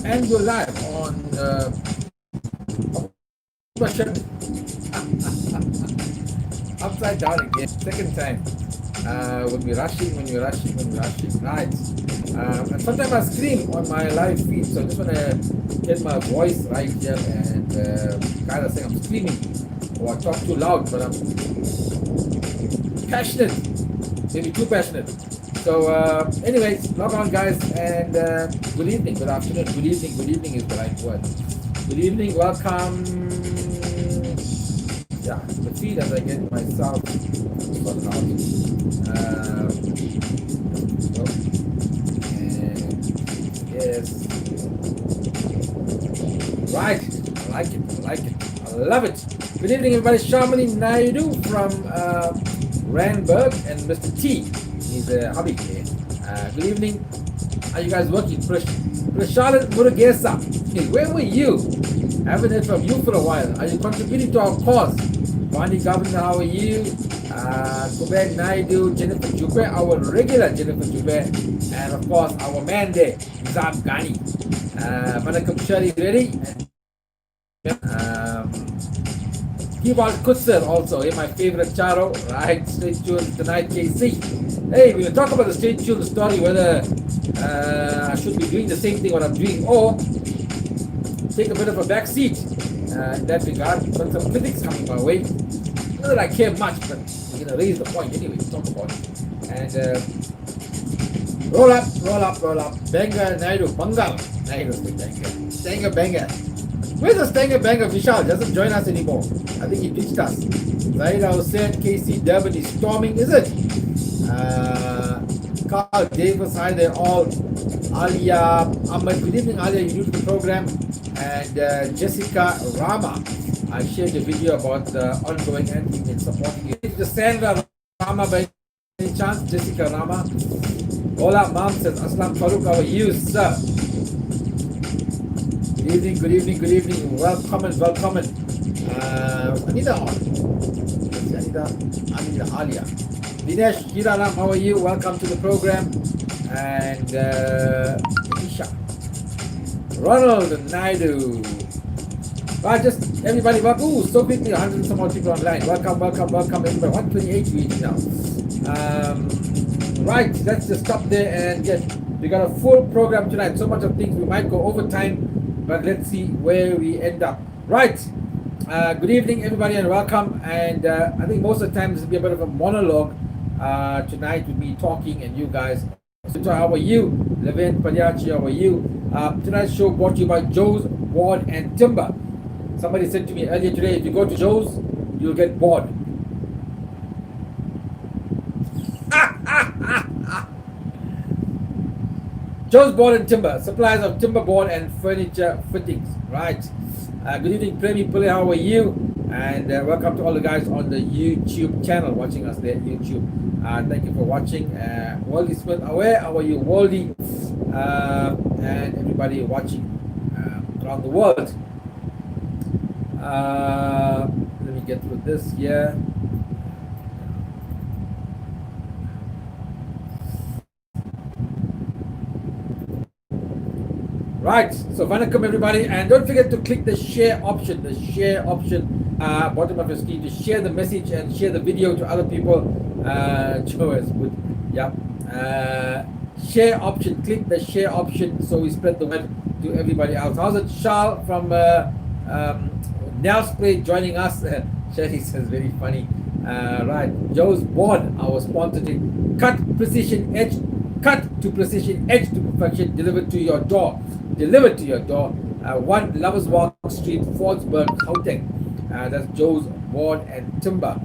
And you're live on Russian upside down again, second time. When we're rushing, right? And sometimes I scream on my live feed, so I just want to get my voice right here and kind of saying I'm screaming or I talk too loud, but I'm passionate, maybe too passionate. So, anyways, log on, guys, and good evening, good afternoon, good evening is the right word. Good evening, welcome. Yeah, the feed as I get myself sorted out. And yes, right. I love it. Good evening, everybody. Shamini Naidu from Randburg and Mr. T. He's a hubby here. Good evening. Are you guys working? Charlotte Murugesa. Hey, where were you? I haven't heard from you for a while. Are you contributing to our cause? Vani Governor, how are you? Kuber Naidu, Jennifer Jupe, our regular Jennifer Jupe, and of course our man there, Nizam Ghani. Manakam Shari, ready? Keyboard Kutser also, my favorite Charo, right? Stay tuned tonight, KC. Hey, we will talk about the stay tuned story, whether I should be doing the same thing what I'm doing or take a bit of a back seat in that regard. But some critics coming my way. Not that I care much, but we're going to raise the point anyway, talk about it. And roll up. Banga Naidu, Bangal. Naidu, Banga. Banga. Where's the Stanger Banger Vishal? Doesn't join us anymore. I think he ditched us. Zaira Hussain, KC Durban is storming, is it? Carl Davis, hi there all. Alia Ahmed, good evening Alia, you're new to the program. And Jessica Rama. I shared a video about the ongoing ending and supporting it. Is Sandra Rama by any chance? Jessica Rama. Ola Mom says, Aslam Farooq, how are you, sir? Good evening. Welcome. Anita on. Anita Alia. Dinesh Hiraram, how are you? Welcome to the program. And Isha. Ronald Naidu. Right, just everybody, welcome. So quickly, 100 and some more people online. Welcome, everybody. 128 reading now. Right, let's just stop there and we got a full program tonight. So much of things we might go over time. But let's see where we end up. Right. Good evening, everybody, and welcome. And I think most of the time this will be a bit of a monologue tonight with me talking and you guys. So how are you? Levin Palyachi, how are you? Tonight's show brought to you by Joe's, Ward, and Timber. Somebody said to me earlier today, if you go to Joe's, you'll get bored. Joe's Board and Timber, suppliers of timber board and furniture fittings. Right. Good evening, Premi Pillai, how are you? And welcome to all the guys on the YouTube channel watching us there, YouTube. Thank you for watching. Wally Smith, where are you, Wally? And everybody watching around the world. Let me get through this here. Right, so welcome everybody, and don't forget to click the share option, bottom of your screen, to share the message and share the video to other people. Joe is good, yeah. Share option, click the share option so we spread the word to everybody else. How's it, Charles from Nail Spray joining us? Sherry says very funny. Right, Joe's Board, our sponsor, cut to precision edge to perfection, delivered to your door. 1 Lovers Walk Street, Fordsburg, Gauteng. That's Joe's Board and Timber.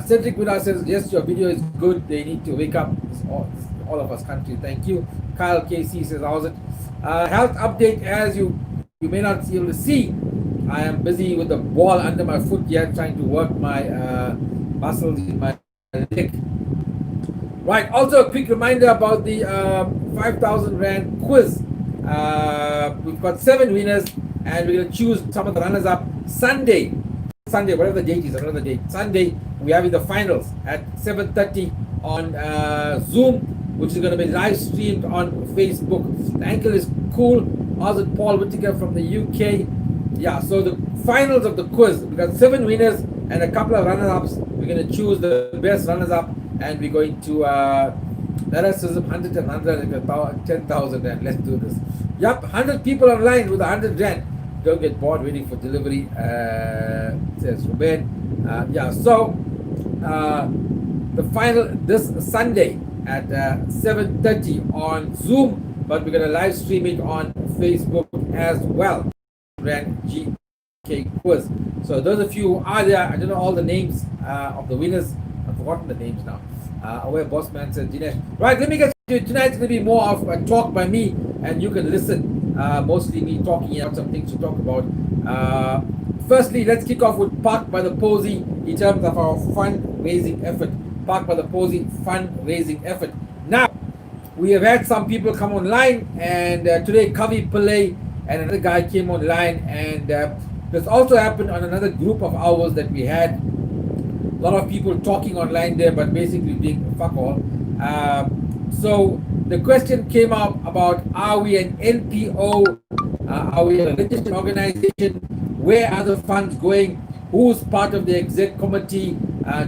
Cedric Willa says, yes, your video is good. They need to wake up. It's all of us country. Thank you. Kyle KC says, how's it? Health update, as you may not be able to see. I am busy with the ball under my foot here, trying to work my muscles in my leg. Right, also a quick reminder about the 5,000 Rand quiz. We've got 7 winners and we're going to choose some of the runners up Sunday, whatever the date is, Sunday, we have the finals at 7:30 on Zoom. which is going to be live streamed on Facebook. The angle is cool. Also Paul Whittaker from the UK. Yeah, so the finals of the quiz, we got 7 winners and a couple of runners-ups. We're going to choose the best runners-up, and we're going to let us 100 and 100 about 10,000, and let's do this. Yup, 100 people online with 100 rand. Don't get bored waiting for delivery, says Ruben. Yeah, so the final this Sunday at 7:30 on Zoom, but we're going to live stream it on Facebook as well. Rand GK quiz. So those of you who are there, I don't know all the names of the winners. I've forgotten the names now. Aware Bossman said Dinesh. Right, let me get to it. Tonight's going to be more of a talk by me, and you can listen. Mostly me talking about some things to talk about. Firstly, let's kick off with Park by the Posy in terms of our fundraising effort. Park by the Posy fundraising effort. Now, we have had some people come online, and today Kavi Pillay and another guy came online, and this also happened on another group of ours that we had. A lot of people talking online there, but basically doing fuck all. So the question came up about, are we an NPO? Are we a registered organization? Where are the funds going? Who's part of the exec committee?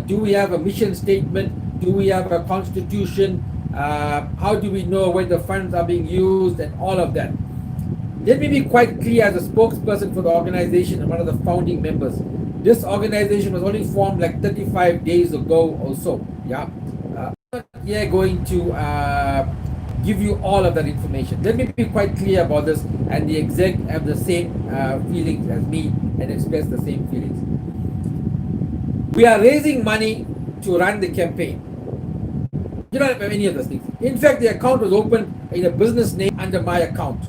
Do we have a mission statement? Do we have a constitution? How do we know when the funds are being used and all of that? Let me be quite clear as a spokesperson for the organization and one of the founding members. This organization was only formed like 35 days ago or so. Yeah. I'm not here going to give you all of that information. Let me be quite clear about this, and the exec have the same feelings as me and express the same feelings. We are raising money to run the campaign. You don't have any of those things. In fact, the account was opened in a business name under my account.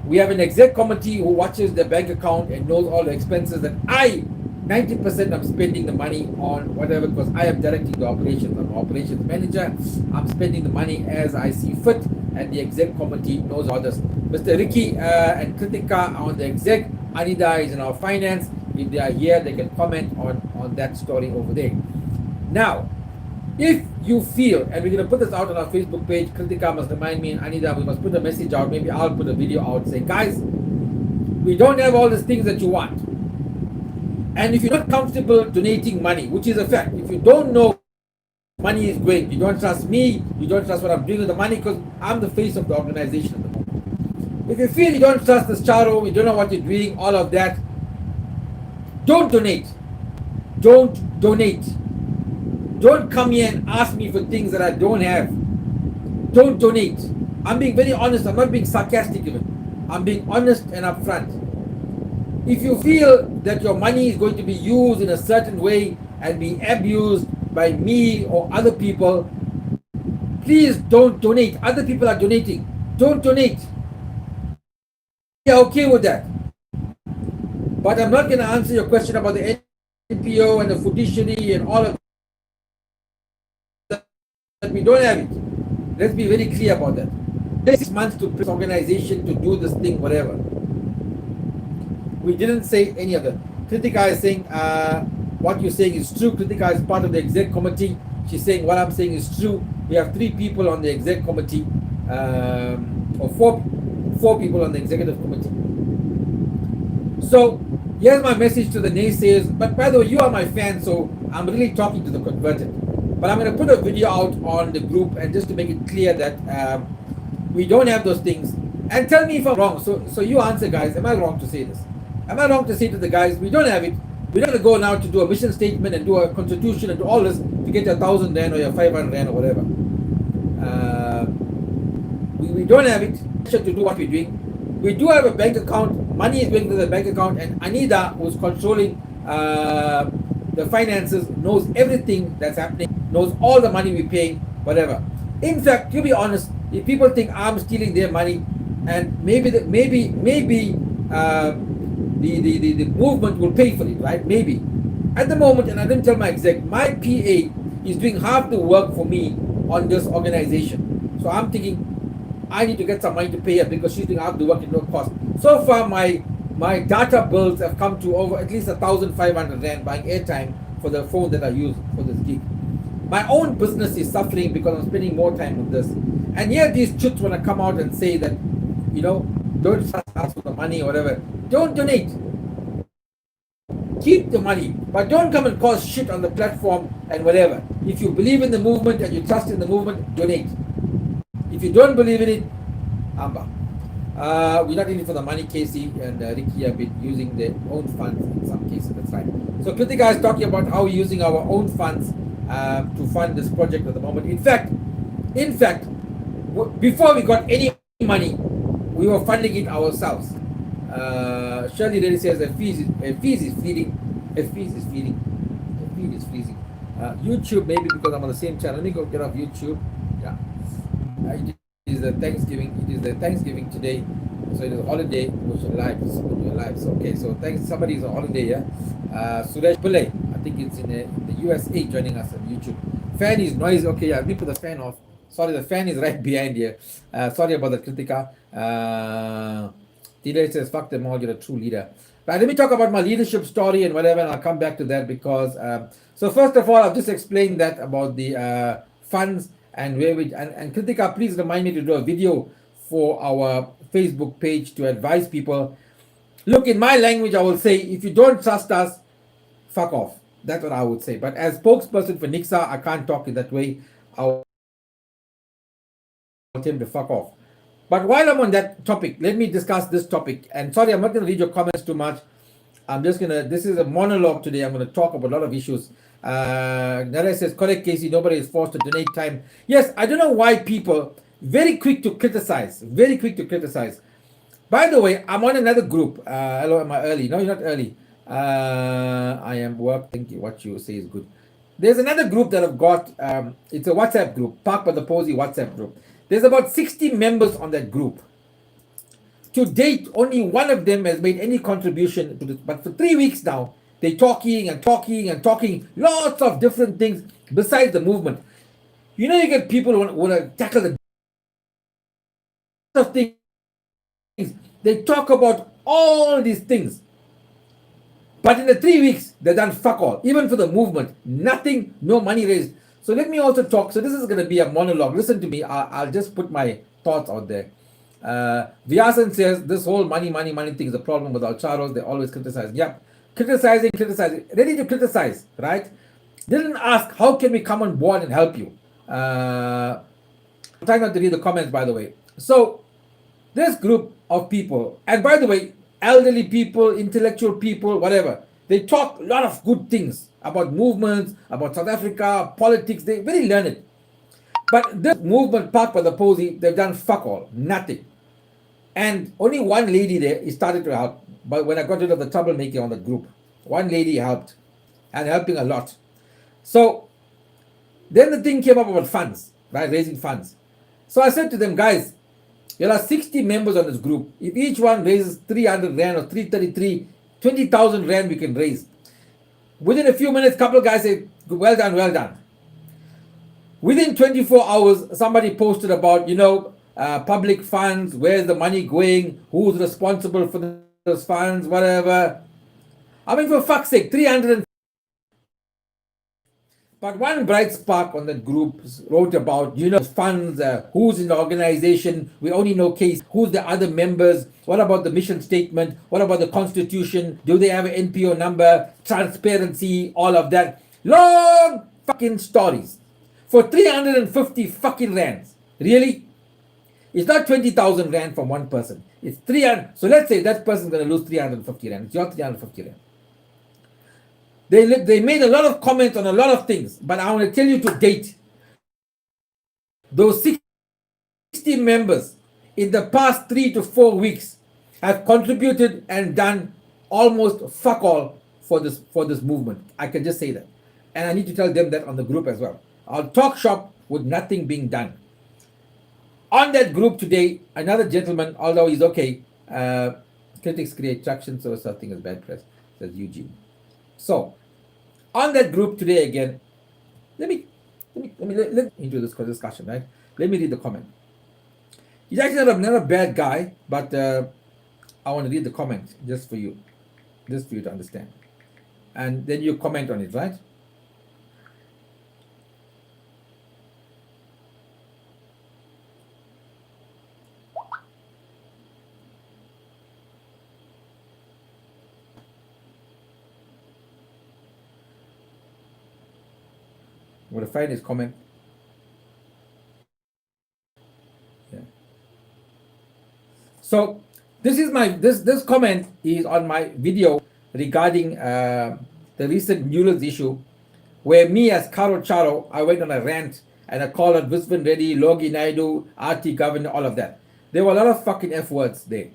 We have an exec committee who watches the bank account and knows all the expenses that 90% I'm spending the money on whatever, because I am directing the operations. I'm an operations manager. I'm spending the money as I see fit, and the exec committee knows all this. Mr. Ricky and Kritika are on the exec. Anida is in our finance. If they are here, they can comment on that story over there. Now, if you feel, and we're going to put this out on our Facebook page, Kritika must remind me, and Anida, we must put a message out. Maybe I'll put a video out saying, guys, we don't have all these things that you want. And if you're not comfortable donating money, which is a fact, if you don't know money is going, you don't trust me, you don't trust what I'm doing with the money, because I'm the face of the organization at the moment. If you feel you don't trust this Charo, you don't know what you're doing, all of that, don't donate. Don't donate. Don't come here and ask me for things that I don't have. Don't donate. I'm being very honest. I'm not being sarcastic even. I'm being honest and upfront. If you feel that your money is going to be used in a certain way and be abused by me or other people, please don't donate. Other people are donating. Don't donate. We are okay with that. But I'm not going to answer your question about the NPO and the fiduciary and all of that. We don't have it. Let's be very clear about that. 6 months to this organization to do this thing, whatever. We didn't say any of that. Kritika is saying what you're saying is true. Kritika is part of the exec committee. She's saying what I'm saying is true. We have 3 people on the exec committee, or four people on the executive committee. So here's my message to the naysayers. But by the way, you are my fans, so I'm really talking to the converted. But I'm going to put a video out on the group, and just to make it clear that we don't have those things. And tell me if I'm wrong. So you answer, guys. Am I wrong to say this? Am I wrong to say to the guys, we don't have it? We're not going to go now to do a mission statement and do a constitution and do all this to get your 1,000 rand or your 500 rand or whatever. We don't have it to do what we're doing. We do have a bank account. Money is going to the bank account, and Anida, who's controlling the finances, knows everything that's happening, knows all the money we're paying, whatever. In fact, to be honest, if people think I'm stealing their money, and maybe the movement will pay for it, right? Maybe. At the moment, and I didn't tell my exec, my PA is doing half the work for me on this organization. So I'm thinking, I need to get some money to pay her because she's doing half the work at no cost. So far, my data bills have come to over at least 1,500 rand buying airtime for the phone that I use for this gig. My own business is suffering because I'm spending more time on this. And yet these chutes want to come out and say that, you know, don't ask for the money or whatever. Don't donate. Keep the money, but don't come and cause shit on the platform and whatever. If you believe in the movement and you trust in the movement, donate. If you don't believe in it, amba. We're not in it for the money. Casey and Ricky have been using their own funds in some cases. That's right. So Kritika is talking about how we're using our own funds to fund this project at the moment. In fact, before we got any money, we were funding it ourselves. Shirley really says a fees is feeding. A fees is feeding. A feed is freezing. YouTube maybe because I'm on the same channel. Let me go get off YouTube. Yeah. It is the Thanksgiving. It is the Thanksgiving today, so it is a holiday. Which are live. You're live. So okay. So thanks. Somebody is on holiday. Yeah. Suresh Pillai. I think it's in the USA joining us on YouTube. Fan is noisy. Okay. Yeah. Let me put the fan off. Sorry, the fan is right behind here. Sorry about the Kritika. Tila says, fuck them all, you're a true leader. But let me talk about my leadership story and whatever, and I'll come back to that because, so first of all, I've just explained that about the funds and where we, and Kritika, please remind me to do a video for our Facebook page to advise people. Look, in my language, I will say, if you don't trust us, fuck off. That's what I would say. But as spokesperson for Nixa, I can't talk in that way. I'll tell him to fuck off. But while I'm on that topic, let me discuss this topic. And sorry, I'm not going to read your comments too much. I'm just going to, this is a monologue today. I'm going to talk about a lot of issues. Nara says, correct, Casey, nobody is forced to donate time. Yes, I don't know why people, very quick to criticize. By the way, I'm on another group. Hello, am I early? No, you're not early. I am work. Thank you. What you say is good. There's another group that I've got. It's a WhatsApp group, Park by the Posey WhatsApp group. There's about 60 members on that group. To date, only one of them has made any contribution to this. But for 3 weeks now, they're talking, lots of different things besides the movement. You know, you get people who want to tackle the of things. They talk about all these things. But in the 3 weeks, they've done fuck all. Even for the movement, nothing, no money raised. So let me also talk. So this is going to be a monologue. Listen to me. I'll just put my thoughts out there. Vyasan says this whole money thing is a problem with our charos. They always criticize. Yep. Criticizing. Ready to criticize, right? Didn't ask, how can we come on board and help you? I'm trying not to read the comments, by the way. So this group of people, and by the way, elderly people, intellectual people, whatever, they talk a lot of good things about movements, about South Africa, politics. They're very learned. But this movement, Park by the Posey, they've done fuck all, nothing. And only one lady there started to help. But when I got rid of the troublemaker on the group, one lady helped, and helping a lot. So then the thing came up about funds, right? Raising funds. So I said to them, guys, there are 60 members on this group. If each one raises 300 Rand or 333, 20,000 Rand we can raise. Within a few minutes, couple of guys say, well done. Within 24 hours, somebody posted about, public funds, where's the money going, who's responsible for those funds, whatever. I mean, for fuck's sake, 300. But one bright spark on that group wrote about, funds, who's in the organization, we only know case, who's the other members, what about the mission statement, what about the constitution, do they have an NPO number, transparency, all of that. Long fucking stories. For 350 fucking rands. Really? It's not 20,000 Rand from one person. It's 300. So let's say that person's going to lose 350 Rand. It's your 350 Rand. They made a lot of comments on a lot of things, but I want to tell you to date, those 60 members in the past 3 to 4 weeks have contributed and done almost fuck all for this movement. I can just say that. And I need to tell them that on the group as well. I'll talk shop with nothing being done. On that group today, another gentleman, although he's okay, critics create traction, so something is bad press, says Eugene. So, on that group today again, let me into this discussion, right? Let me read the comment. He's actually not a bad guy, but I want to read the comment just for you to understand. And then you comment on it, right? I'm going to find his comment. Yeah. So this is my this comment is on my video regarding the recent Newlands issue, where me as Karo Charo, I went on a rant and I called out Visvin Reddy, Logi Naidu, RT Governor, all of that. There were a lot of fucking F words there.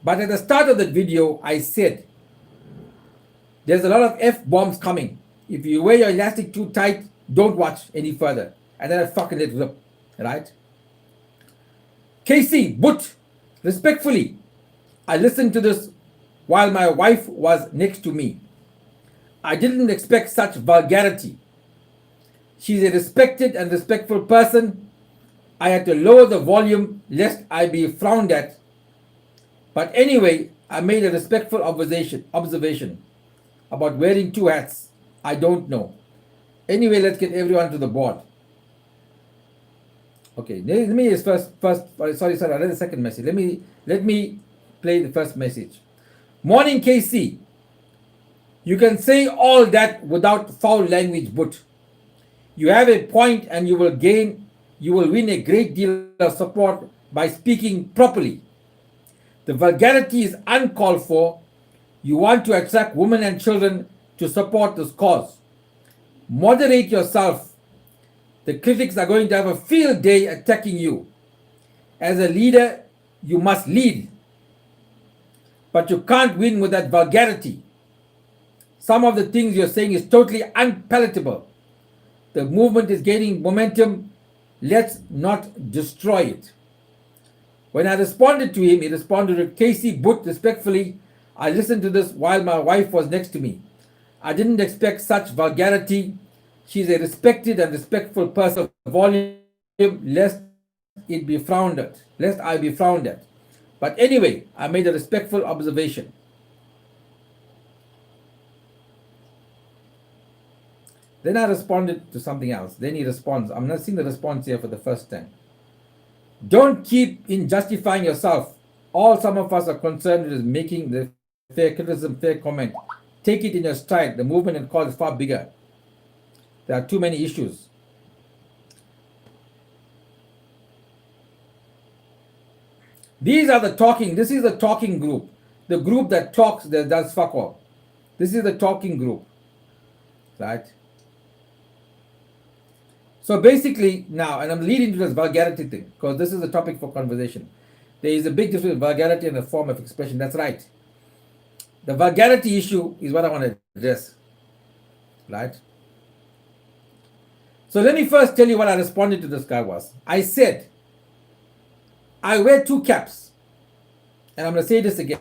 But at the start of that video, I said, there's a lot of F bombs coming. If you wear your elastic too tight, don't watch any further. And then I fucking let it rip, right? KC, but respectfully, I listened to this while my wife was next to me. I didn't expect such vulgarity. She's a respected and respectful person. I had to lower the volume lest I be frowned at. But anyway, I made a respectful observation about wearing two hats. I don't know. Anyway, let's get everyone to the board. Okay, let me just first. Sorry, I read the second message. Let me play the first message. Morning, KC. You can say all that without foul language, but you have a point, and you will win a great deal of support by speaking properly. The vulgarity is uncalled for. You want to attract women and children to support this cause. Moderate yourself. The critics are going to have a field day attacking you. As a leader, you must lead. But you can't win with that vulgarity. Some of the things you're saying is totally unpalatable. The movement is gaining momentum. Let's not destroy it. When I responded to him, he responded with KC but respectfully. I listened to this while my wife was next to me. I didn't expect such vulgarity. She's a respected and respectful person. Volume, lest I be frowned at. But anyway, I made a respectful observation. Then I responded to something else. Then he responds. I'm not seeing the response here for the first time. Don't keep in justifying yourself. All some of us are concerned with is making the fair criticism, fair comment. Take it in your stride. The movement and cause is far bigger. There are too many issues. This is the talking group. The group that talks, that does fuck all. This is the talking group. Right? So basically now, and I'm leading to this vulgarity thing, because this is a topic for conversation. There is a big difference between vulgarity and a form of expression. That's right. The vulgarity issue is what I want to address. Right? So let me first tell you what I responded to this guy was. I said, I wear two caps. And I'm going to say this again.